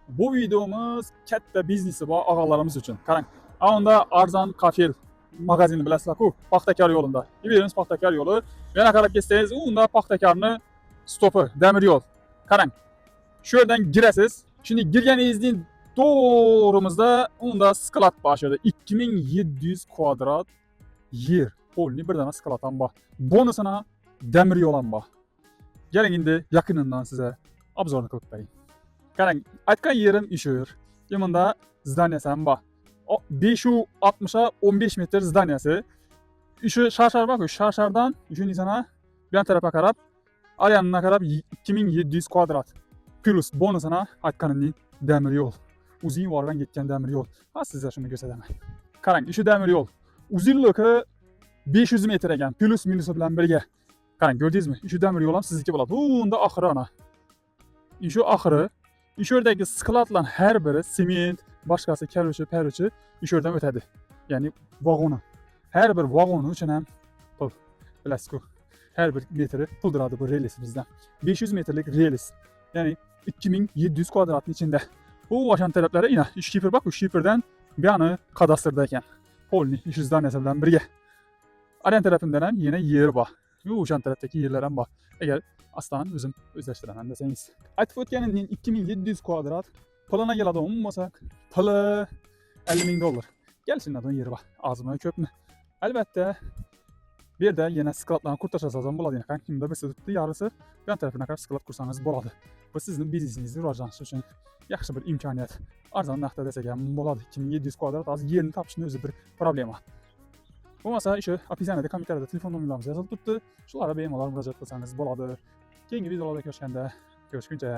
Bu videomuz katta biznesi bor og'alarimiz uchun. Qarang, unda arzon kafel magazini bilasizlar-ku, Paxtakor yo'lida. Bilamiz Paxtakor yo'li. Yana qarab ketsangiz, unda Paxtakorning stopi, temir yo'l. Qarang, shu yerdan girasiz. Shuni girganingizning to'g'rimizda unda sklad bor. 2700 kvadrat yer. Polni birdan sklad ham bor. Bonusini temir yo'l ham bor. Keling endi yaqindan size obzorni qilib berayin. Qarang, aytgan yerim shu yer. Yamanda zdaniyasi ham bor. 560 ga 15 metr zdaniyasi. Shu sharshar bor-ku, sharshardan shuni sana bu tarafa qarab, ayonuna qarab 2700 kvadrat. Plus bonusini aytganimning temir yo'l. Uzun borgan ketgan temir yo'l. Ha, sizga shuni ko'rsataman. Qarang, shu temir yo'l. Uzunligi 500 metr ekan, plus minusi bilan birga. Qarang, ko'rdingizmi? Shu temir yo'l ham sizniki bo'ladi. Unda oxiri ana. Shu oxiri, shu yerdagi skladlar har biri sement, boshqasi karuchi, shu yerdan o'tadi. Ya'ni vagoni. Har bir vagoni uchun ham pul. Bilasizku. Har bir metri pul turadi bu relis bizdan. 500 metrlik relis. Ya'ni 2700 kvadratning ichida. Bu o'shan taraflari ina, shifr bak, shifrdan buyani kadastrda ekan. Polni shu zdaniyasi bilan birga. Aryan tarafından ham yana yer bor. O'shan tarafdagi yerlar ham bor. Agar aslan o'zim o'zlashtiraman desangiz. Aytib o'tganimning 2700 kvadrat pulına keladigan bo'lsak, puli 50 ming dollar. Kelishadigan yeri bor. Ozmi, ko'pmi? Albatta, bu yerda yana skladlarni qurtashasan bo'ladi. Qani kimda birisi tutdi, yarisi bu tarafına qarab sklad qursangiz bo'ladi. Bu sizning biznesingizni rivojlanishi uchun yaxshi bir imkoniyat. Arzon narxda desak ham bo'ladi. 2700 kvadrat hozir yerni topishning o'zi bir problema. Bo'lmasa shu opisiyaniyada kommentariyada telefon nomerlarimiz yozilib turibdi. Shularga bemalol murojaat qilsangiz bo'ladi. Keyingi videolarda ko'rishganda, ko'rishguncha